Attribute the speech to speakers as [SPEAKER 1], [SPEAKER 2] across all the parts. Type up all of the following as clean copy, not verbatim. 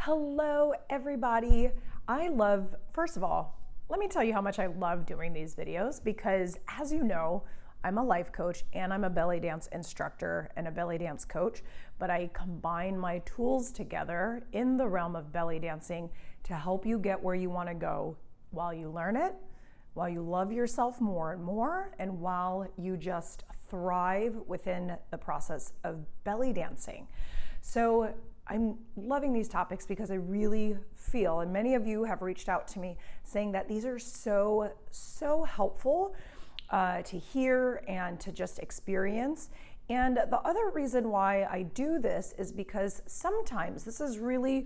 [SPEAKER 1] Hello, everybody. First of all, let me tell you how much I love doing these videos because, as you know, I'm a life coach and I'm a belly dance instructor and a belly dance coach, but I combine my tools together in the realm of belly dancing to help you get where you want to go while you learn it, while you love yourself more and more, and while you just thrive within the process of belly dancing. So I'm loving these topics because I really feel, and many of you have reached out to me saying that these are so helpful to hear and to just experience. And the other reason why I do this is because sometimes this is really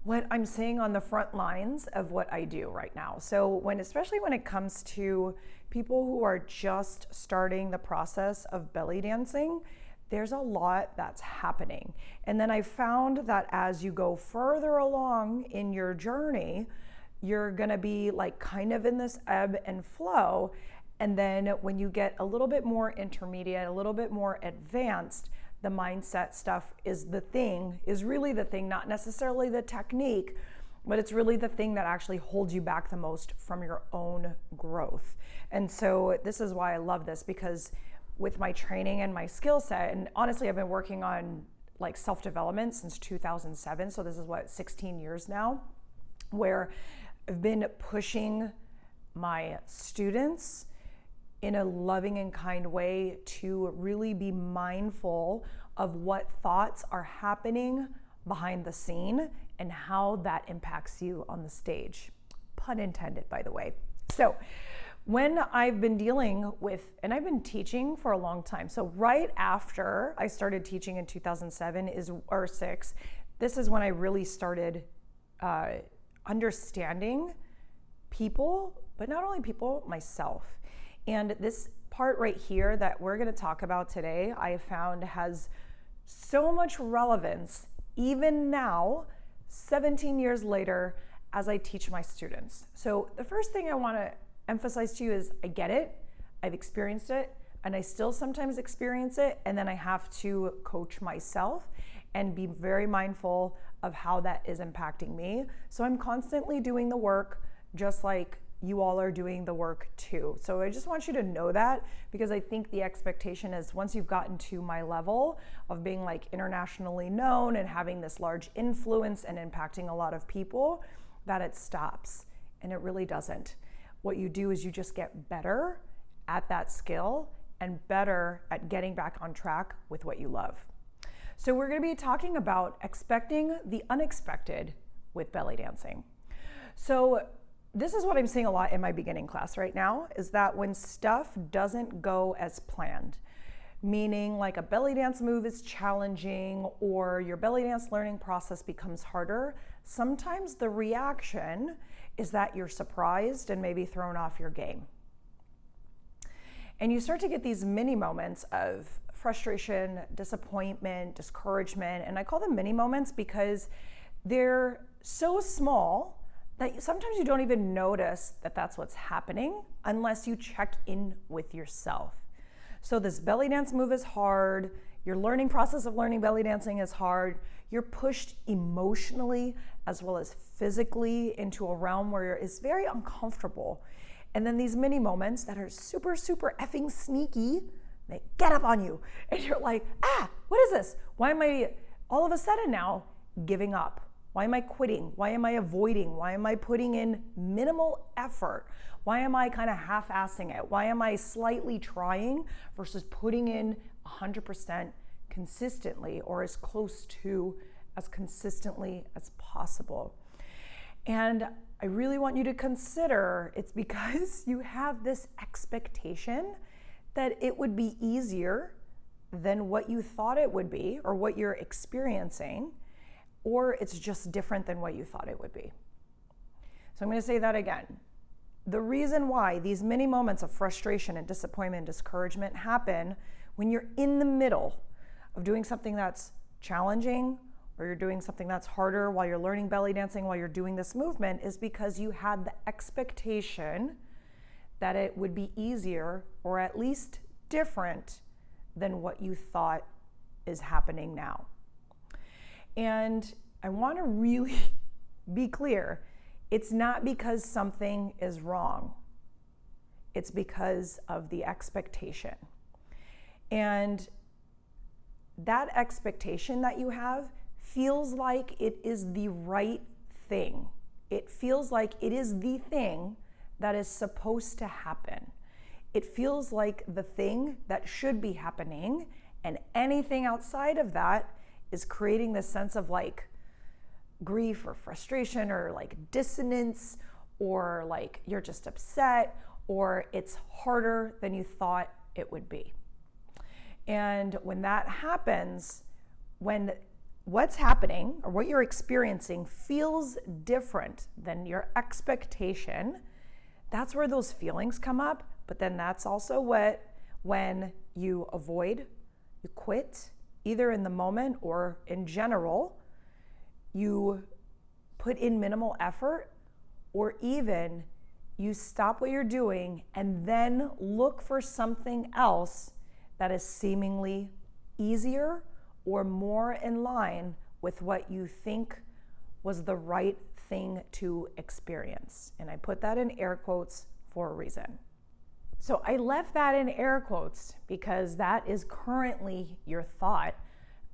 [SPEAKER 1] what I'm seeing on the front lines of what I do right now. So especially when it comes to people who are just starting the process of belly dancing, there's a lot that's happening. And then I found that as you go further along in your journey, you're gonna be like kind of in this ebb and flow. And then when you get a little bit more intermediate, a little bit more advanced, the mindset stuff is really the thing, not necessarily the technique, but it's really the thing that actually holds you back the most from your own growth. And so this is why I love this, because with my training and my skill set, and honestly, I've been working on like self-development since 2007. So this is 16 years now, where I've been pushing my students in a loving and kind way to really be mindful of what thoughts are happening behind the scene and how that impacts you on the stage. Pun intended, by the way. So when I've been dealing with, and I've been teaching for a long time. So right after I started teaching in 2007 or 6, this is when I really started understanding people, but not only people, myself. And this part right here that we're going to talk about today, I found has so much relevance even now, 17 years later, as I teach my students. So the first thing I want to emphasize to you is I get it, I've experienced it, and I still sometimes experience it, and then I have to coach myself and be very mindful of how that is impacting me. So I'm constantly doing the work, just like you all are doing the work too. So I just want you to know that, because I think the expectation is once you've gotten to my level of being like internationally known and having this large influence and impacting a lot of people, that it stops, and it really doesn't. What you do is you just get better at that skill and better at getting back on track with what you love. So we're going to be talking about expecting the unexpected with belly dancing. So this is what I'm seeing a lot in my beginning class right now, is that when stuff doesn't go as planned, meaning like a belly dance move is challenging or your belly dance learning process becomes harder, sometimes the reaction is that you're surprised and maybe thrown off your game. And you start to get these mini moments of frustration, disappointment, discouragement, and I call them mini moments because they're so small that sometimes you don't even notice that that's what's happening unless you check in with yourself. So this belly dance move is hard, your learning process of learning belly dancing is hard, you're pushed emotionally as well as physically into a realm where it's very uncomfortable. And then these mini moments that are super effing sneaky, they get up on you and you're like, what is this? Why am I all of a sudden now giving up? Why am I quitting? Why am I avoiding? Why am I putting in minimal effort? Why am I kind of half-assing it? Why am I slightly trying versus putting in 100% consistently, or as close to as consistently as possible? And I really want you to consider it's because you have this expectation that it would be easier than what you thought it would be or what you're experiencing, or it's just different than what you thought it would be. So I'm going to say that again. The reason why these mini moments of frustration and disappointment and discouragement happen when you're in the middle of doing something that's challenging, or you're doing something that's harder while you're learning belly dancing, while you're doing this movement, is because you had the expectation that it would be easier or at least different than what you thought is happening now. And I want to really be clear, it's not because something is wrong. It's because of the expectation. And that expectation that you have feels like it is the right thing. It feels like it is the thing that is supposed to happen. It feels like the thing that should be happening, and anything outside of that is creating this sense of like grief or frustration or like dissonance, or like you're just upset, or it's harder than you thought it would be. And when that happens, when what's happening or what you're experiencing feels different than your expectation, that's where those feelings come up. But then that's also when you avoid, you quit, either in the moment or in general, you put in minimal effort, or even you stop what you're doing and then look for something else that is seemingly easier or more in line with what you think was the right thing to experience. And I put that in air quotes for a reason. So I left that in air quotes because that is currently your thought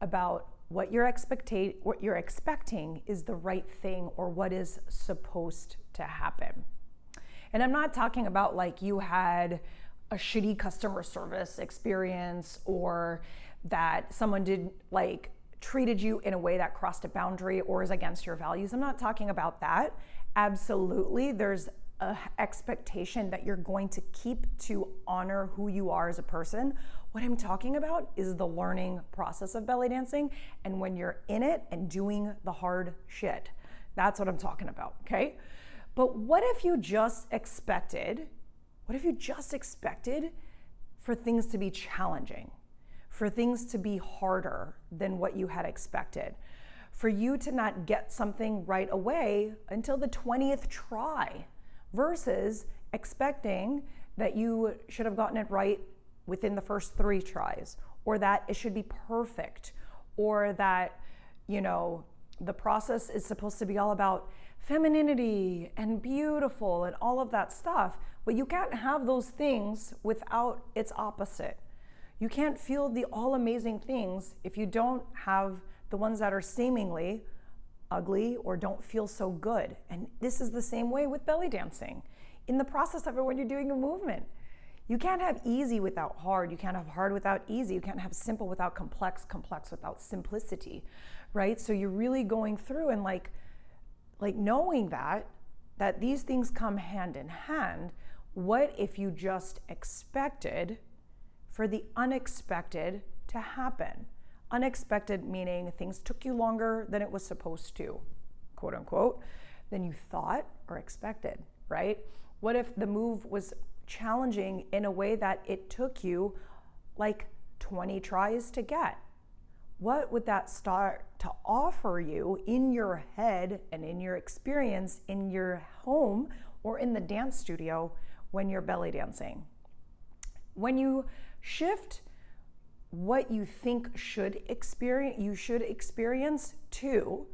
[SPEAKER 1] about what you're expecting is the right thing or what is supposed to happen. And I'm not talking about like you had a shitty customer service experience, or that someone treated you in a way that crossed a boundary or is against your values. I'm not talking about that. Absolutely, there's an expectation that you're going to keep to honor who you are as a person. What I'm talking about is the learning process of belly dancing, and when you're in it and doing the hard shit. That's what I'm talking about, okay? But what if you just expected for things to be challenging, for things to be harder than what you had expected, for you to not get something right away until the 20th try, versus expecting that you should have gotten it right within the first 3 tries, or that it should be perfect, or that, the process is supposed to be all about femininity and beautiful and all of that stuff. But you can't have those things without its opposite. You can't feel the all amazing things if you don't have the ones that are seemingly ugly or don't feel so good. And this is the same way with belly dancing. In the process of it, when you're doing a movement, you can't have easy without hard. You can't have hard without easy. You can't have simple without complex, complex without simplicity, right? So you're really going through and like knowing that these things come hand in hand. What if you just expected for the unexpected to happen? Unexpected meaning things took you longer than it was supposed to, quote unquote, than you thought or expected, right? What if the move was challenging in a way that it took you like 20 tries to get? What would that start to offer you in your head and in your experience in your home or in the dance studio when you're belly dancing? When you shift what you think you should experience to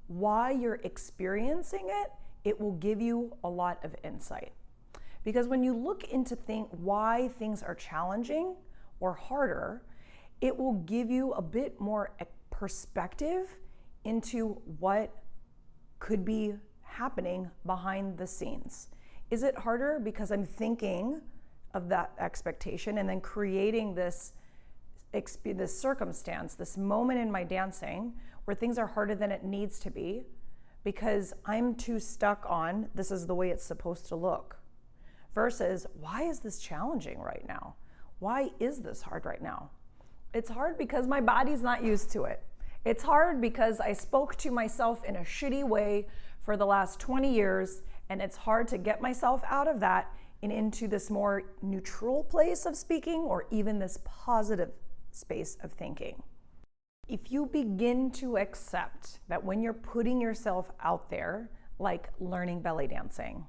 [SPEAKER 1] why you're experiencing it, it will give you a lot of insight. Because when you look into why things are challenging or harder, it will give you a bit more perspective into what could be happening behind the scenes. Is it harder because I'm thinking of that expectation and then creating this circumstance, this moment in my dancing where things are harder than it needs to be because I'm too stuck on this is the way it's supposed to look, versus why is this challenging right now? Why is this hard right now? It's hard because my body's not used to it. It's hard because I spoke to myself in a shitty way for the last 20 years, and it's hard to get myself out of that and into this more neutral place of speaking, or even this positive space of thinking. If you begin to accept that when you're putting yourself out there, like learning belly dancing,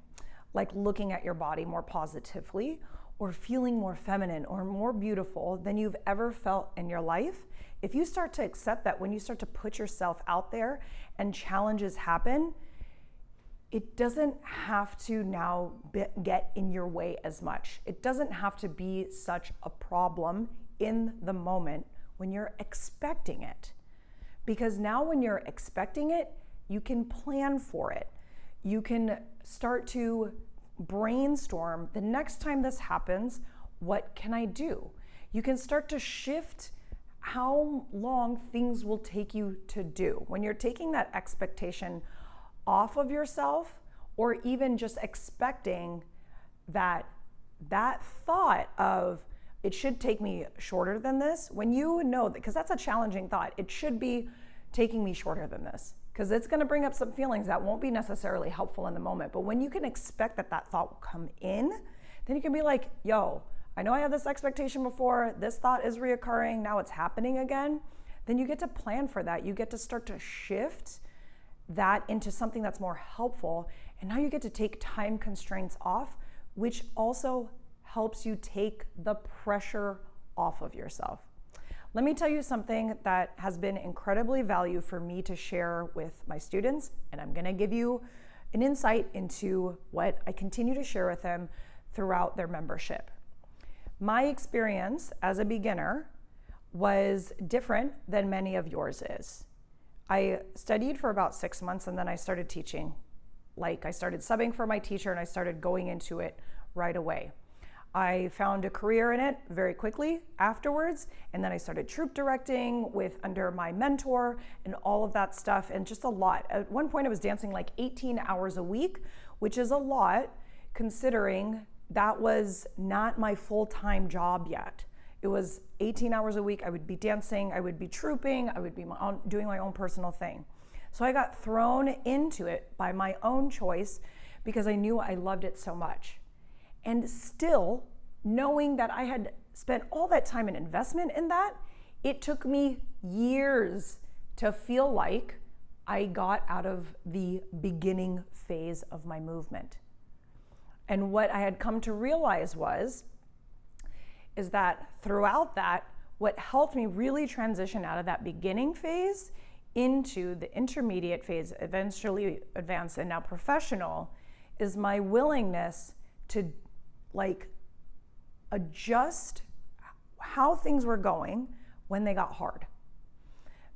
[SPEAKER 1] like looking at your body more positively, or feeling more feminine or more beautiful than you've ever felt in your life, if you start to accept that, when you start to put yourself out there and challenges happen, it doesn't have to now get in your way as much. It doesn't have to be such a problem in the moment when you're expecting it. Because now when you're expecting it, you can plan for it. You can start to brainstorm, the next time this happens, what can I do? You can start to shift how long things will take you to do. When you're taking that expectation off of yourself, or even just expecting that thought of, it should take me shorter than this, when you know that, because that's a challenging thought, it should be taking me shorter than this, because it's going to bring up some feelings that won't be necessarily helpful in the moment. But when you can expect that thought will come in, then you can be like, yo, I know I had this expectation before, this thought is reoccurring, now it's happening again. Then you get to plan for that. You get to start to shift that into something that's more helpful. And now you get to take time constraints off, which also helps you take the pressure off of yourself. Let me tell you something that has been incredibly valuable for me to share with my students, and I'm gonna give you an insight into what I continue to share with them throughout their membership. My experience as a beginner was different than many of yours is. I studied for about 6 months and then I started teaching. Like, I started subbing for my teacher and I started going into it right away. I found a career in it very quickly afterwards, and then I started troop directing under my mentor and all of that stuff, and just a lot. At one point I was dancing like 18 hours a week, which is a lot considering that was not my full-time job yet. It was 18 hours a week. I would be dancing, I would be trooping, I would be doing my own personal thing. So I got thrown into it by my own choice because I knew I loved it so much. And still, knowing that I had spent all that time and investment in that, it took me years to feel like I got out of the beginning phase of my movement. And what I had come to realize is that throughout that, what helped me really transition out of that beginning phase into the intermediate phase, eventually advanced and now professional, is my willingness to adjust how things were going when they got hard.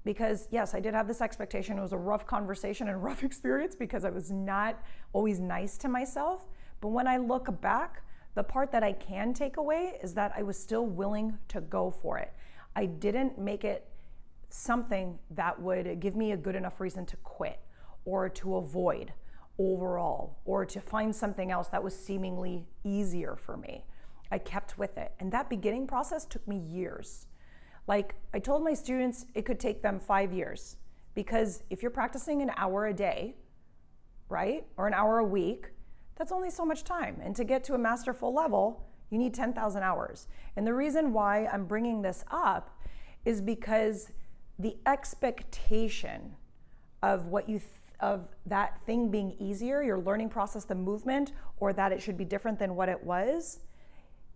[SPEAKER 1] Because yes, I did have this expectation. It was a rough conversation and a rough experience because I was not always nice to myself. But when I look back, the part that I can take away is that I was still willing to go for it. I didn't make it something that would give me a good enough reason to quit or to avoid overall, or to find something else that was seemingly easier for me. I kept with it. And that beginning process took me years. Like, I told my students it could take them 5 years, because if you're practicing an hour a day, right, or an hour a week, that's only so much time. And to get to a masterful level, you need 10,000 hours. And the reason why I'm bringing this up is because the expectation of of that thing being easier, your learning process, the movement, or that it should be different than what it was,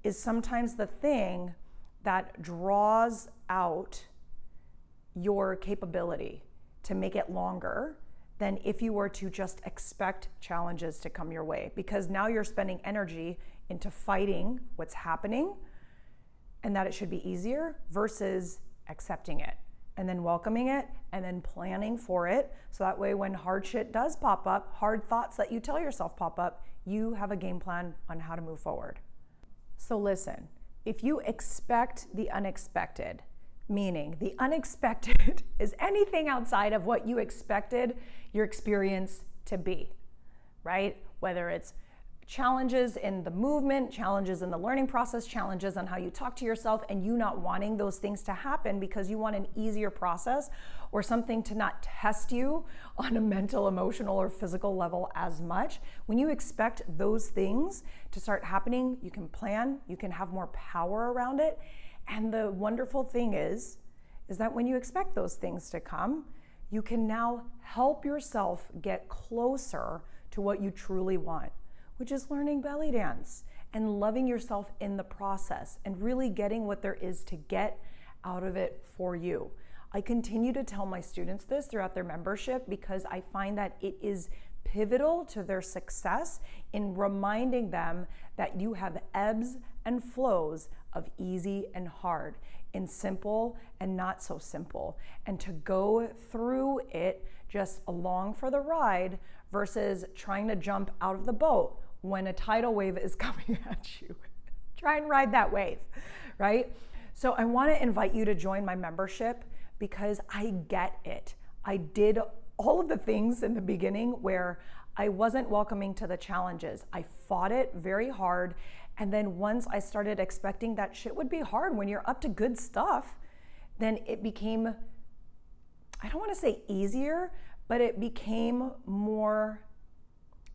[SPEAKER 1] is sometimes the thing that draws out your capability to make it longer than if you were to just expect challenges to come your way. Because now you're spending energy into fighting what's happening and that it should be easier versus accepting it and then welcoming it and then planning for it. So that way when hard shit does pop up, hard thoughts that you tell yourself pop up, you have a game plan on how to move forward. So listen, if you expect the unexpected, meaning the unexpected is anything outside of what you expected your experience to be, right? Whether it's challenges in the movement, challenges in the learning process, challenges on how you talk to yourself, and you not wanting those things to happen because you want an easier process or something to not test you on a mental, emotional, or physical level as much. When you expect those things to start happening, you can plan, you can have more power around it. And the wonderful thing is that when you expect those things to come, you can now help yourself get closer to what you truly want, which is learning belly dance and loving yourself in the process and really getting what there is to get out of it for you. I continue to tell my students this throughout their membership because I find that it is pivotal to their success in reminding them that you have ebbs and flows of easy and hard, in simple and not so simple, and to go through it just along for the ride versus trying to jump out of the boat when a tidal wave is coming at you. Try and ride that wave, right? So I want to invite you to join my membership because I get it. I did all of the things in the beginning where I wasn't welcoming to the challenges. I fought it very hard. And then once I started expecting that shit would be hard when you're up to good stuff, then it became, I don't want to say easier, but it became more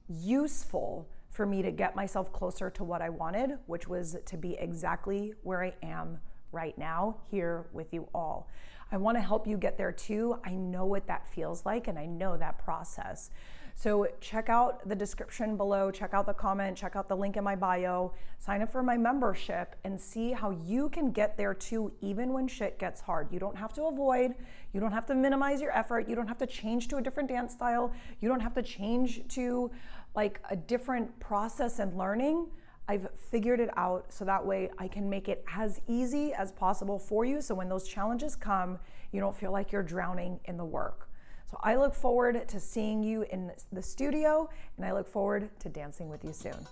[SPEAKER 1] useful for me to get myself closer to what I wanted, which was to be exactly where I am right now, here with you all. I want to help you get there too. I know what that feels like and I know that process. So check out the description below, check out the comment, check out the link in my bio, sign up for my membership and see how you can get there too, even when shit gets hard. You don't have to avoid, you don't have to minimize your effort, you don't have to change to a different dance style, you don't have to change to like a different process and learning. I've figured it out so that way I can make it as easy as possible for you. So when those challenges come, you don't feel like you're drowning in the work. So I look forward to seeing you in the studio and I look forward to dancing with you soon.